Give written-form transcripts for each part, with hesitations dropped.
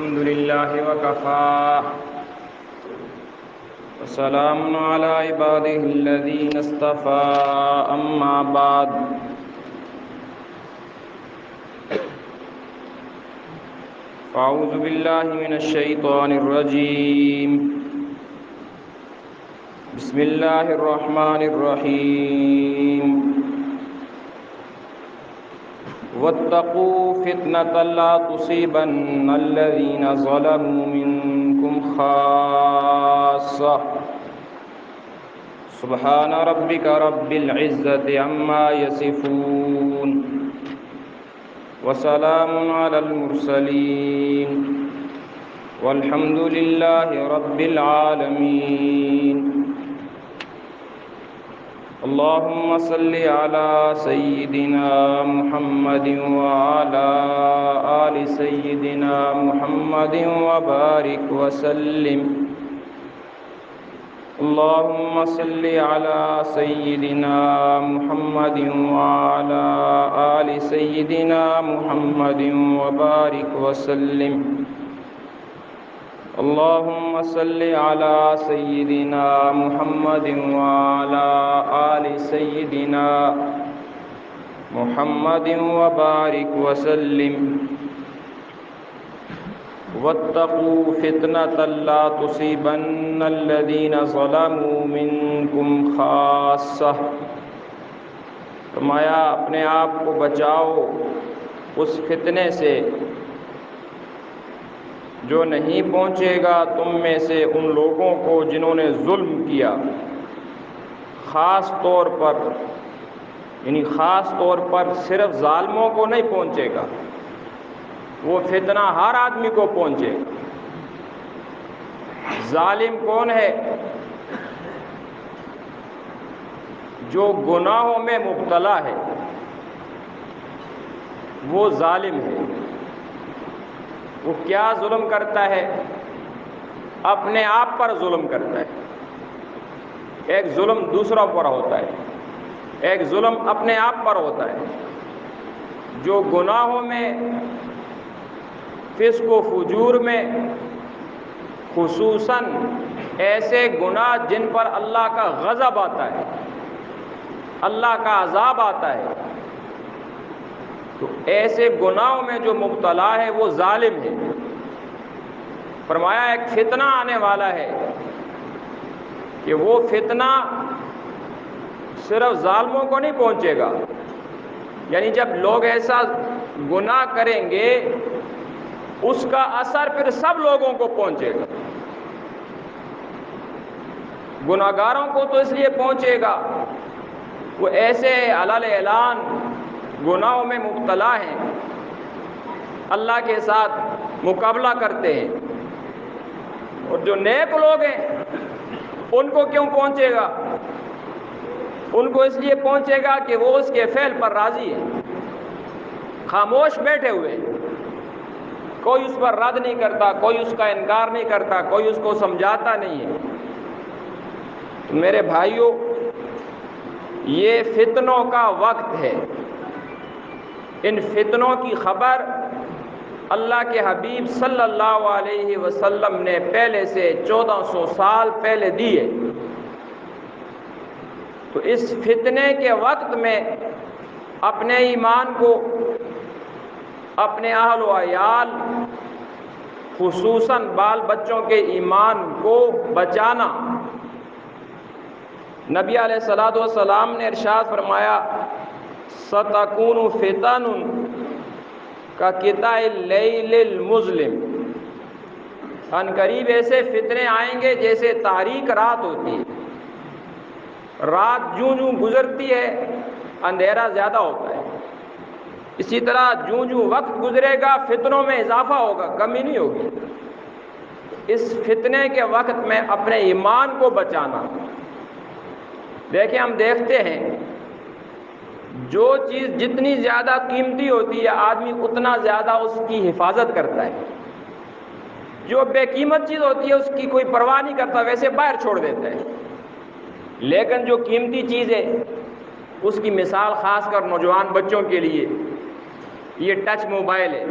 الحمد لله وكفى وسلام على عباده الذين اصطفى أما بعد فأعوذ بالله من الشيطان الرجيم بسم الله الرحمن الرحيم واتقوا فتنة لا تصيبن الذين ظلموا منكم خاصة سبحان ربك رب العزة عما يصفون وسلام على المرسلين والحمد لله رب العالمين اللهم صل على سيدنا محمد وعلى آل سيدنا محمد وبارك وسلم اللهم صل على سيدنا محمد وعلى آل سيدنا محمد وبارك وسلم اللهم صل على سيدنا محمد وعلى آل سيدنا محمد وبارك وسلم واتقوا فتنة لا تصيبن الذين ظلموا منكم خاصة فرمایا اپنے آپ کو بچاؤ اس فتنے سے جو نہیں پہنچے گا تم میں سے ان لوگوں کو جنہوں نے ظلم کیا، خاص طور پر صرف ظالموں کو نہیں پہنچے گا، وہ فتنہ ہر آدمی کو پہنچے گا۔ ظالم کون ہے؟ جو گناہوں میں مبتلا ہے وہ ظالم ہے۔ وہ کیا ظلم کرتا ہے؟ اپنے آپ پر ظلم کرتا ہے۔ ایک ظلم دوسروں پر ہوتا ہے، ایک ظلم اپنے آپ پر ہوتا ہے۔ جو گناہوں میں، فسق و فجور میں، خصوصاً ایسے گناہ جن پر اللہ کا غضب آتا ہے، اللہ کا عذاب آتا ہے، تو ایسے گناہوں میں جو مبتلا ہے وہ ظالم ہے۔ فرمایا ایک فتنہ آنے والا ہے کہ وہ فتنہ صرف ظالموں کو نہیں پہنچے گا، یعنی جب لوگ ایسا گناہ کریں گے اس کا اثر پھر سب لوگوں کو پہنچے گا۔ گناہگاروں کو تو اس لیے پہنچے گا وہ ایسے علل اعلان گناہوں میں مبتلا ہیں، اللہ کے ساتھ مقابلہ کرتے ہیں، اور جو نیک لوگ ہیں ان کو کیوں پہنچے گا؟ ان کو اس لیے پہنچے گا کہ وہ اس کے فعل پر راضی ہے، خاموش بیٹھے ہوئے ہیں، کوئی اس پر رد نہیں کرتا، کوئی اس کا انکار نہیں کرتا، کوئی اس کو سمجھاتا نہیں ہے۔ تو میرے بھائیوں، یہ فتنوں کا وقت ہے۔ ان فتنوں کی خبر اللہ کے حبیب صلی اللہ علیہ وسلم نے پہلے سے 1400 سال پہلے دی ہے۔ تو اس فتنے کے وقت میں اپنے ایمان کو، اپنے اہل و عیال، خصوصاً بال بچوں کے ایمان کو بچانا۔ نبی علیہ الصلوۃ والسلام نے ارشاد فرمایا سَتَكُونُ فِتَنٌ كَقِطَعِ اللَّيْلِ الْمُظْلِمِ، ان قریب ایسے فتنے آئیں گے جیسے تاریک رات ہوتی ہے، رات جوں جوں گزرتی ہے اندھیرا زیادہ ہوتا ہے، اسی طرح جوں جوں وقت گزرے گا فتنوں میں اضافہ ہوگا، کمی نہیں ہوگی۔ اس فتنے کے وقت میں اپنے ایمان کو بچانا۔ دیکھیں، ہم دیکھتے ہیں جو چیز جتنی زیادہ قیمتی ہوتی ہے آدمی اتنا زیادہ اس کی حفاظت کرتا ہے، جو بے قیمت چیز ہوتی ہے اس کی کوئی پرواہ نہیں کرتا، ویسے باہر چھوڑ دیتا ہے۔ لیکن جو قیمتی چیز ہے اس کی مثال خاص کر نوجوان بچوں کے لیے یہ ٹچ موبائل ہے،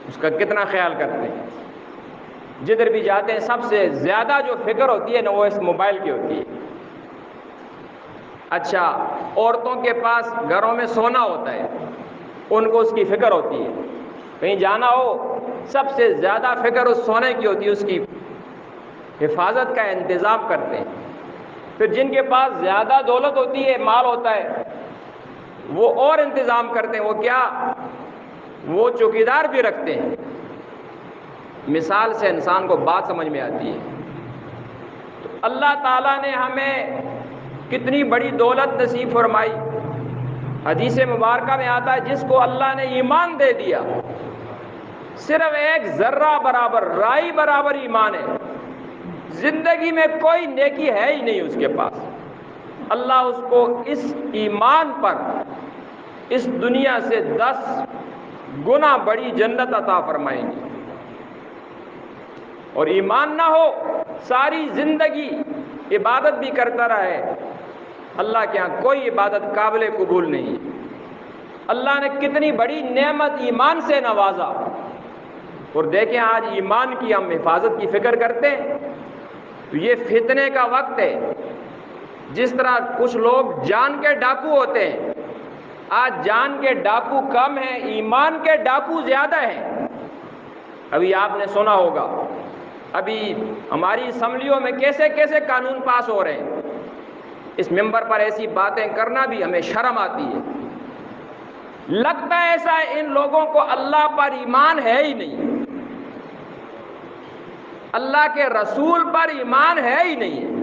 اس کا کتنا خیال کرتے ہیں۔ جدھر بھی جاتے ہیں سب سے زیادہ جو فکر ہوتی ہے نا وہ اس موبائل کی ہوتی ہے۔ اچھا، عورتوں کے پاس گھروں میں سونا ہوتا ہے، ان کو اس کی فکر ہوتی ہے، کہیں جانا ہو سب سے زیادہ فکر اس سونے کی ہوتی ہے، اس کی حفاظت کا انتظام کرتے ہیں۔ پھر جن کے پاس زیادہ دولت ہوتی ہے، مال ہوتا ہے، وہ اور انتظام کرتے ہیں۔ وہ کیا؟ وہ چوکیدار بھی رکھتے ہیں۔ مثال سے انسان کو بات سمجھ میں آتی ہے۔ تو اللہ تعالیٰ نے ہمیں کتنی بڑی دولت نصیب فرمائی۔ حدیث مبارکہ میں آتا ہے جس کو اللہ نے ایمان دے دیا، صرف ایک ذرہ برابر، رائی برابر ایمان ہے، زندگی میں کوئی نیکی ہے ہی نہیں اس کے پاس، اللہ اس کو اس ایمان پر اس دنیا سے 10 گنا بڑی جنت عطا فرمائیں گے۔ اور ایمان نہ ہو، ساری زندگی عبادت بھی کرتا رہے، اللہ کے ہاں کوئی عبادت قابل قبول نہیں۔ اللہ نے کتنی بڑی نعمت ایمان سے نوازا، اور دیکھیں آج ایمان کی ہم حفاظت کی فکر کرتے ہیں تو یہ فتنے کا وقت ہے۔ جس طرح کچھ لوگ جان کے ڈاکو ہوتے ہیں، آج جان کے ڈاکو کم ہیں، ایمان کے ڈاکو زیادہ ہیں۔ ابھی آپ نے سنا ہوگا، ابھی ہماری اسمبلیوں میں کیسے کیسے قانون پاس ہو رہے ہیں۔ اس ممبر پر ایسی باتیں کرنا بھی ہمیں شرم آتی ہے۔ لگتا ہے ایسا ان لوگوں کو اللہ پر ایمان ہے ہی نہیں، اللہ کے رسول پر ایمان ہے ہی نہیں ہے۔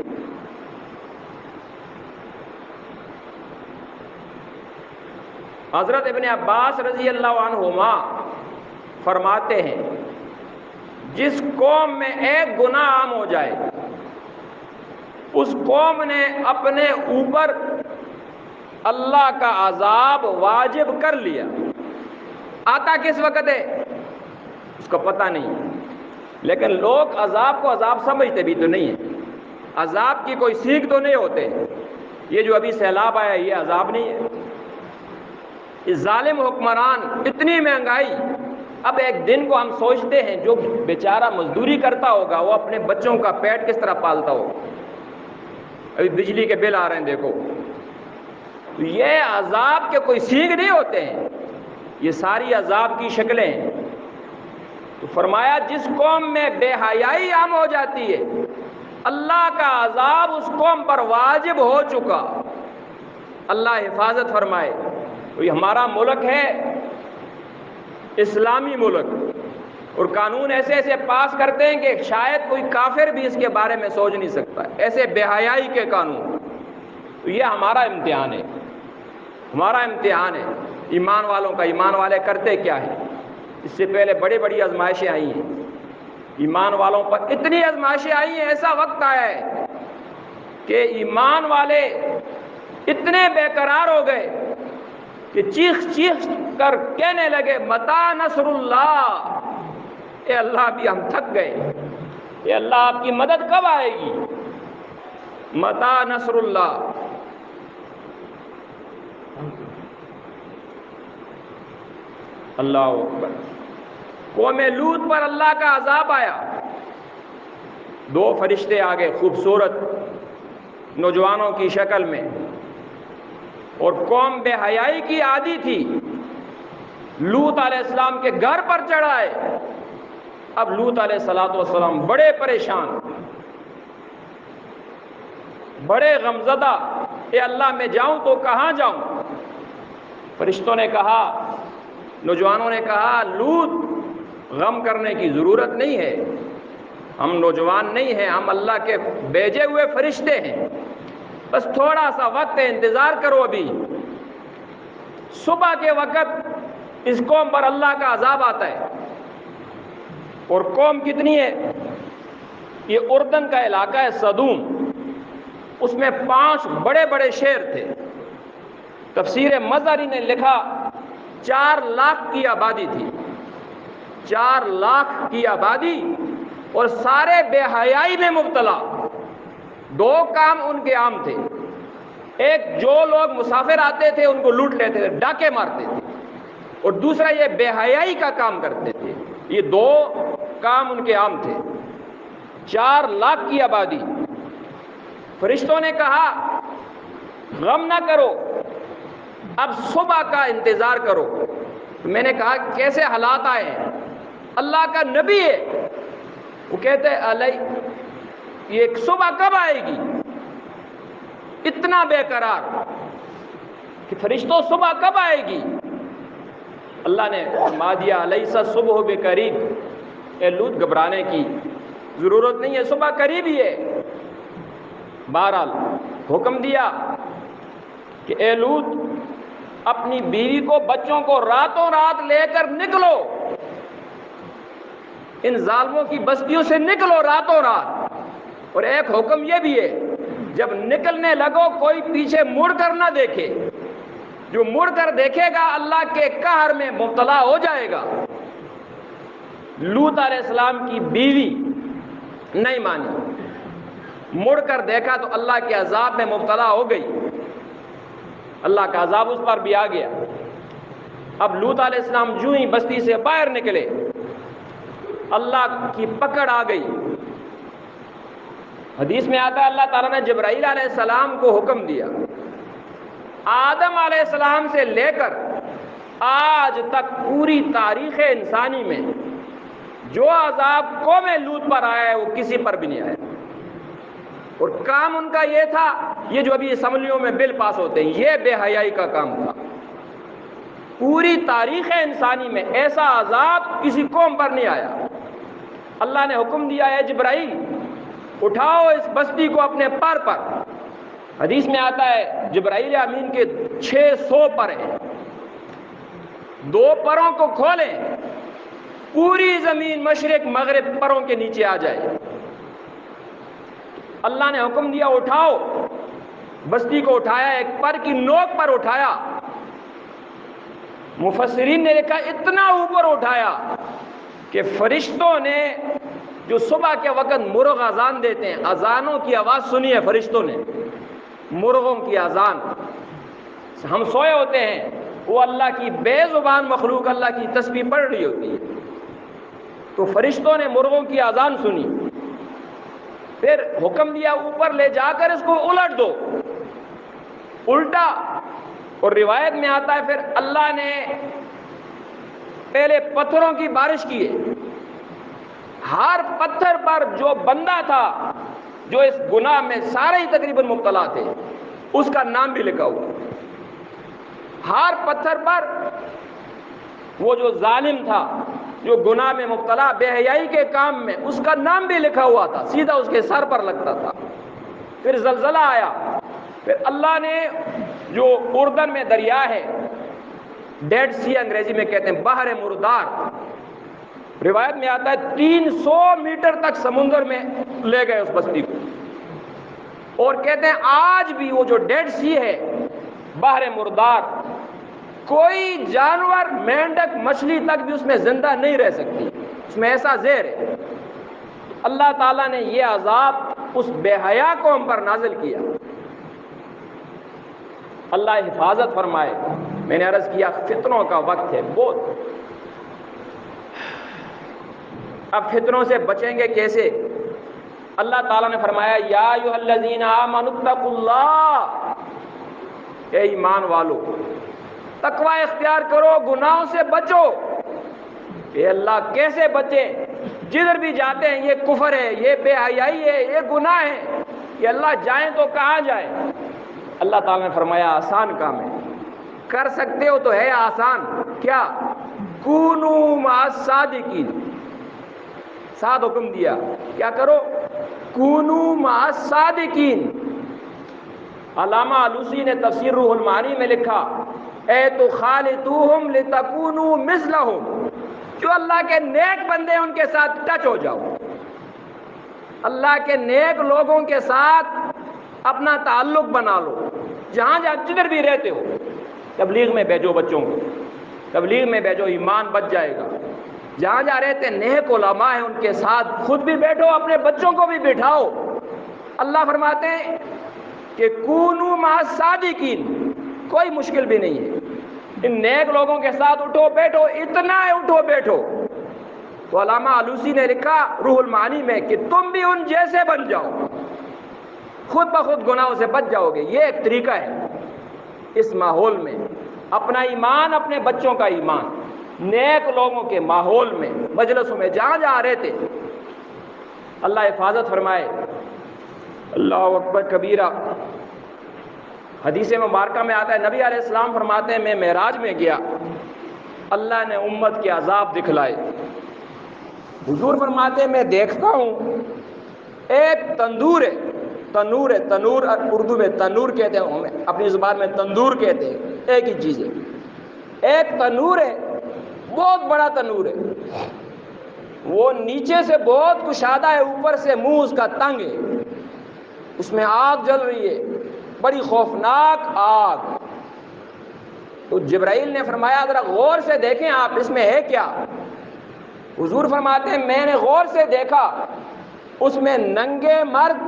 حضرت ابن عباس رضی اللہ عنہما فرماتے ہیں جس قوم میں ایک گناہ عام ہو جائے، اس قوم نے اپنے اوپر اللہ کا عذاب واجب کر لیا۔ آتا کس وقت ہے اس کو پتہ نہیں، لیکن لوگ عذاب کو عذاب سمجھتے بھی تو نہیں ہیں، عذاب کی کوئی سیکھ تو نہیں ہوتے۔ یہ جو ابھی سیلاب آیا یہ عذاب نہیں ہے؟ یہ ظالم حکمران، اتنی مہنگائی، اب ایک دن کو ہم سوچتے ہیں جو بیچارہ مزدوری کرتا ہوگا وہ اپنے بچوں کا پیٹ کس طرح پالتا ہوگا۔ ابھی بجلی کے بل آ رہے ہیں دیکھو، تو یہ عذاب کے کوئی سیکھ نہیں ہوتے ہیں، یہ ساری عذاب کی شکلیں ہیں۔ تو فرمایا جس قوم میں بے حیائی عام ہو جاتی ہے، اللہ کا عذاب اس قوم پر واجب ہو چکا۔ اللہ حفاظت فرمائے۔ تو یہ ہمارا ملک ہے اسلامی ملک، اور قانون ایسے ایسے پاس کرتے ہیں کہ شاید کوئی کافر بھی اس کے بارے میں سوچ نہیں سکتا، ایسے بے حیائی کے قانون۔ تو یہ ہمارا امتحان ہے، ہمارا امتحان ہے ایمان والوں کا۔ ایمان والے کرتے کیا ہے؟ اس سے پہلے بڑی بڑی آزمائشیں آئی ہیں، ایمان والوں پر اتنی آزمائشیں آئی ہیں، ایسا وقت آیا ہے کہ ایمان والے اتنے بے قرار ہو گئے کہ چیخ چیخ کر کہنے لگے متی نصر اللہ، اے اللہ بھی ہم تھک گئے، اے اللہ آپ کی مدد کب آئے گی؟ متی نصر اللہ۔ اللہ اکبر۔ قوم لوط پر اللہ کا عذاب آیا، 2 فرشتے آ گئے خوبصورت نوجوانوں کی شکل میں، اور قوم بے حیائی کی عادی تھی، لوط علیہ السلام کے گھر پر چڑھائے۔ اب لوط علیہ السلام بڑے پریشان، بڑے غمزدہ، اے اللہ میں جاؤں تو کہاں جاؤں؟ فرشتوں نے کہا، نوجوانوں نے کہا لوط غم کرنے کی ضرورت نہیں ہے، ہم نوجوان نہیں ہیں، ہم اللہ کے بھیجے ہوئے فرشتے ہیں، بس تھوڑا سا وقت ہے، انتظار کرو، ابھی صبح کے وقت اس قوم پر اللہ کا عذاب آتا ہے۔ اور قوم کتنی ہے؟ یہ اردن کا علاقہ ہے صدوم، اس میں 5 بڑے بڑے شہر تھے۔ تفسیر مظہری نے لکھا 4 لاکھ کی آبادی تھی، 4 لاکھ کی آبادی، اور سارے بے حیائی میں مبتلا۔ 2 کام ان کے عام تھے، ایک جو لوگ مسافر آتے تھے ان کو لوٹ لیتے تھے، ڈاکے مارتے تھے، اور دوسرا یہ بے حیائی کا کام کرتے تھے۔ یہ 2 کام ان کے عام تھے۔ 4 لاکھ کی آبادی. فرشتوں نے کہا غم نہ کرو، اب صبح کا انتظار کرو. میں نے کہا کیسے حالات آئے ہیں؟ اللہ کا نبی ہے. وہ کہتے یہ صبح کب آئے گی؟ اتنا بے قرار کہ فرشتوں صبح کب آئے گی؟ اللہ نے فرما دیا الیس الصبح بقریب، اے لوط گھبرانے کی ضرورت نہیں ہے، صبح قریب ہی ہے. بہرحال حکم دیا کہ اے لوط اپنی بیوی کو بچوں کو راتوں رات لے کر نکلو، ان ظالموں کی بستیوں سے نکلو راتوں رات. اور ایک حکم یہ بھی ہے جب نکلنے لگو کوئی پیچھے مڑ کر نہ دیکھے، جو مڑ کر دیکھے گا اللہ کے قہر میں مبتلا ہو جائے گا. لوط علیہ السلام کی بیوی نہیں مانی، مڑ کر دیکھا تو اللہ کے عذاب میں مبتلا ہو گئی، اللہ کا عذاب اس پر بھی آ گیا. اب لوط علیہ السلام جو ہی بستی سے باہر نکلے اللہ کی پکڑ آ گئی. حدیث میں آتا ہے اللہ تعالیٰ نے جبرائیل علیہ السلام کو حکم دیا آدم علیہ السلام سے لے کر آج تک پوری تاریخ انسانی میں جو عذاب قوم لوط پر آیا ہے وہ کسی پر بھی نہیں آیا. اور کام ان کا یہ تھا، یہ جو ابھی اسمبلیوں میں بل پاس ہوتے ہیں، یہ بے حیائی کا کام تھا. پوری تاریخ انسانی میں ایسا عذاب کسی قوم پر نہیں آیا. اللہ نے حکم دیا ہے جبرائیل اٹھاؤ اس بستی کو اپنے پر پر. حدیث میں آتا ہے جبرائیل امین کے 600 پر ہیں، 2 پروں کو کھولیں پوری زمین مشرق مغرب پروں کے نیچے آ جائے. اللہ نے حکم دیا اٹھاؤ، بستی کو اٹھایا، ایک پر کی نوک پر اٹھایا. مفسرین نے لکھا اتنا اوپر اٹھایا کہ فرشتوں نے جو صبح کے وقت مرغ اذان دیتے ہیں، اذانوں کی آواز سنی ہے فرشتوں نے، مرغوں کی اذان. ہم سوئے ہوتے ہیں، وہ اللہ کی بے زبان مخلوق اللہ کی تسبیح پڑھ رہی ہوتی ہے، تو فرشتوں نے مرغوں کی اذان سنی. پھر حکم دیا اوپر لے جا کر اس کو الٹ دو، الٹا. اور روایت میں آتا ہے پھر اللہ نے پہلے پتھروں کی بارش کی ہے. ہر پتھر پر جو بندہ تھا جو اس گناہ میں سارے ہی تقریباً مبتلا تھے اس کا نام بھی لکھا ہوا. ہر پتھر پر وہ جو ظالم تھا جو گناہ میں مبتلا بے حیائی کے کام میں، اس کا نام بھی لکھا ہوا تھا، سیدھا اس کے سر پر لگتا تھا. پھر زلزلہ آیا، پھر اللہ نے جو اردن میں دریا ہے ڈیڈ سی انگریزی میں کہتے ہیں بحر مردار، روایت میں آتا ہے 300 میٹر تک سمندر میں لے گئے اس بستی کو. اور کہتے ہیں آج بھی وہ جو ڈیڈ سی ہے بحر مردار، کوئی جانور مینڈک مچھلی تک بھی اس میں زندہ نہیں رہ سکتی، اس میں ایسا زہر ہے. اللہ تعالیٰ نے یہ عذاب اس بے حیا قوم پر نازل کیا. اللہ حفاظت فرمائے. میں نے عرض کیا فتنوں کا وقت ہے بہت. اب فتنوں سے بچیں گے کیسے؟ اللہ تعالیٰ نے فرمایا یا ایھا الذین آمنوا اتقوا اللہ، اے ایمان والو تقوی اختیار کرو، گناہوں سے بچو. اے اللہ کیسے بچیں؟ جدھر بھی جاتے ہیں یہ کفر ہے، یہ بے حیائی ہے، یہ گناہ ہے، یہ اللہ جائیں تو کہاں جائیں؟ اللہ تعالیٰ نے فرمایا آسان کام ہے، کر سکتے ہو تو ہے آسان. کیا؟ کونوا مع الصادقین. ساتھ حکم دیا کیا کرو؟ کونوا مع الصادقین. علامہ علوسی نے تفسیر روح المعانی میں لکھا اے تو خالطوہم لتکونوا مثلہم، جو اللہ کے نیک بندے ان کے ساتھ ٹچ ہو جاؤ. اللہ کے نیک لوگوں کے ساتھ اپنا تعلق بنا لو، جہاں جدھر بھی رہتے ہو. تبلیغ میں بھیجو بچوں کو، تبلیغ میں بھیجو، ایمان بچ جائے گا. جہاں جہاں رہتے نیک علماء ہیں ان کے ساتھ خود بھی بیٹھو، اپنے بچوں کو بھی بٹھاؤ. اللہ فرماتے ہیں کہ کونوا مع الصادقین، کوئی مشکل بھی نہیں ہے. ان نیک لوگوں کے ساتھ اٹھو بیٹھو، اتنا ہے اٹھو بیٹھو. تو علامہ آلوسی نے لکھا روح المعانی میں کہ تم بھی ان جیسے بن جاؤ، خود بخود گناہوں سے بچ جاؤ گے۔ یہ ایک طریقہ ہے اس ماحول میں اپنا ایمان، اپنے بچوں کا ایمان، نیک لوگوں کے ماحول میں، مجلسوں میں، جہاں جہاں رہتے، اللہ حفاظت فرمائے۔ اللہ اکبر کبیرہ۔ حدیث مبارکہ میں آتا ہے، نبی علیہ السلام فرماتے ہیں میں معراج میں گیا، اللہ نے امت کے عذاب دکھلائے۔ حضور فرماتے ہیں میں دیکھتا ہوں ایک تندور ہے، تنور اردو میں تنور کہتے ہیں، ہم اپنی زبان میں تندور کہتے ہیں، ایک ہی چیز ہے۔ ایک تنور ہے، بہت بڑا تنور ہے، وہ نیچے سے بہت کشادہ ہے، اوپر سے منہ اس کا تنگ ہے، اس میں آگ جل رہی ہے، بڑی خوفناک آگ۔ تو جبرائیل نے فرمایا ذرا غور سے دیکھیں آپ، اس میں ہے کیا؟ حضور فرماتے ہیں میں نے غور سے دیکھا، اس میں ننگے مرد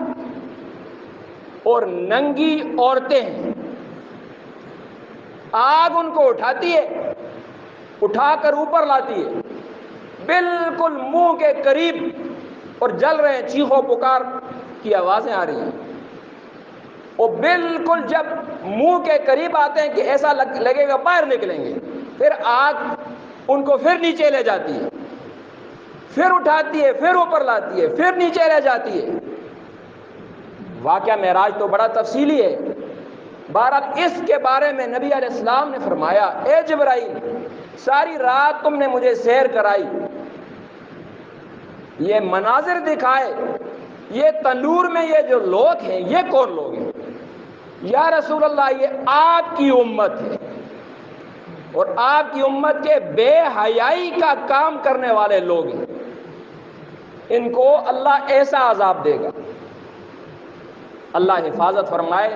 اور ننگی عورتیں ہیں۔ آگ ان کو اٹھاتی ہے، اٹھا کر اوپر لاتی ہے، بالکل منہ کے قریب، اور جل رہے ہیں، چیخو پکار کی آوازیں آ رہی ہیں، اور بالکل جب منہ کے قریب آتے ہیں کہ ایسا لگے گا باہر نکلیں گے، پھر آگ ان کو پھر نیچے لے جاتی ہے، پھر اٹھاتی ہے، پھر اوپر لاتی ہے، پھر نیچے لے جاتی ہے۔ واقعہ معراج تو بڑا تفصیلی ہے۔ بہرحال اس کے بارے میں نبی علیہ السلام نے فرمایا اے جبرائیل، ساری رات تم نے مجھے سیر کرائی، یہ مناظر دکھائے، یہ تنور میں یہ جو لوگ ہیں یہ کون لوگ ہیں؟ یا رسول اللہ یہ آپ کی امت ہے، اور آپ کی امت کے بے حیائی کا کام کرنے والے لوگ ہیں، ان کو اللہ ایسا عذاب دے گا۔ اللہ حفاظت فرمائے۔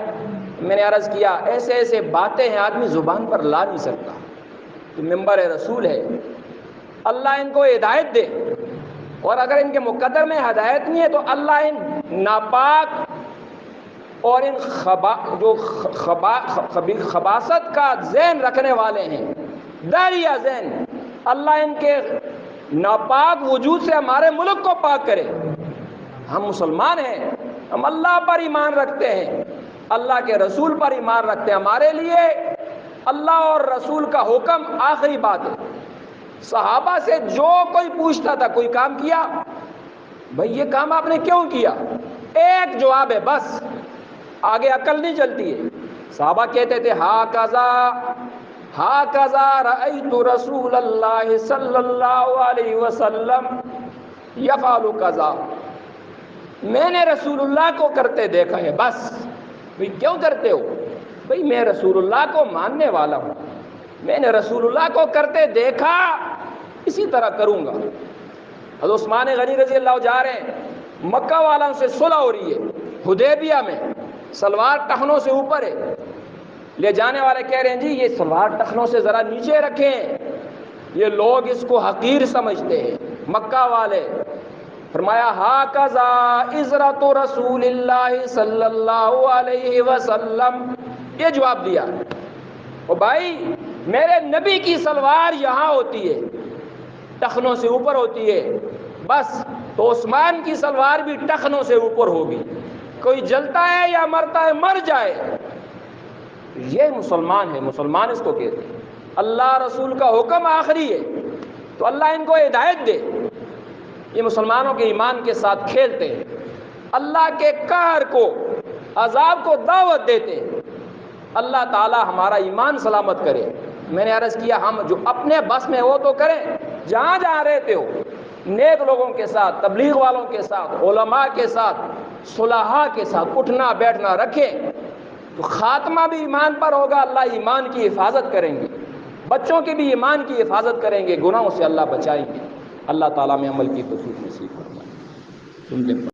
میں نے عرض کیا ایسے ایسے باتیں ہیں آدمی زبان پر لا نہیں سکتا، تو ممبر رسول ہے، اللہ ان کو ہدایت دے، اور اگر ان کے مقدر میں ہدایت نہیں ہے تو اللہ ان ناپاک اور ان خباثت کا ذہن رکھنے والے ہیں، داریہ ذہن، اللہ ان کے ناپاک وجود سے ہمارے ملک کو پاک کرے۔ ہم مسلمان ہیں، ہم اللہ پر ایمان رکھتے ہیں، اللہ کے رسول پر ایمان رکھتے ہیں، ہمارے لیے اللہ اور رسول کا حکم آخری بات ہے۔ صحابہ سے جو کوئی پوچھتا تھا کوئی کام کیا، بھئی یہ کام آپ نے کیوں کیا؟ ایک جواب ہے بس، آگے عقل نہیں چلتی ہے۔ صحابہ کہتے تھے ہاکذا رأیت رسول اللہ صلی اللہ علیہ وسلم یفعل کذا، میں نے رسول اللہ کو کرتے دیکھا ہے بس۔ بھئی کیوں کرتے ہو؟ بھئی میں رسول اللہ کو ماننے والا ہوں، میں نے رسول اللہ کو کرتے دیکھا، اسی طرح کروں گا۔ حضرت عثمان غنی رضی اللہ جا رہے ہیں، مکہ والوں سے صلح ہو رہی ہے، حدیبیہ میں سلوار ٹخنوں سے اوپر ہے، لے جانے والے کہہ رہے ہیں جی یہ سلوار ٹخنوں سے ذرا نیچے رکھیں، یہ لوگ اس کو حقیر سمجھتے ہیں مکہ والے۔ فرمایا ہاکذا عزرت رسول اللہ صلی اللہ علیہ وسلم، یہ جواب دیا۔ اور بھائی میرے نبی کی سلوار یہاں ہوتی ہے، ٹخنوں سے اوپر ہوتی ہے، بس تو عثمان کی سلوار بھی ٹخنوں سے اوپر ہوگی، کوئی جلتا ہے یا مرتا ہے مر جائے۔ یہ مسلمان ہے، مسلمان اس کو کہتے ہیں۔ اللہ رسول کا حکم آخری ہے تو اللہ ان کو ہدایت دے۔ یہ مسلمانوں کے ایمان کے ساتھ کھیلتے ہیں، اللہ کے قہر کو، عذاب کو دعوت دیتے ہیں۔ اللہ تعالی ہمارا ایمان سلامت کرے۔ میں نے عرض کیا ہم جو اپنے بس میں وہ تو کریں، جہاں جہاں رہتے ہو نیک لوگوں کے ساتھ، تبلیغ والوں کے ساتھ، علماء کے ساتھ، صلحاء کے ساتھ اٹھنا بیٹھنا رکھیں، تو خاتمہ بھی ایمان پر ہوگا، اللہ ایمان کی حفاظت کریں گے، بچوں کی بھی ایمان کی حفاظت کریں گے، گناہوں سے اللہ بچائیں گے۔ اللہ تعالیٰ میں عمل کی توفیق نصیب فرمائے۔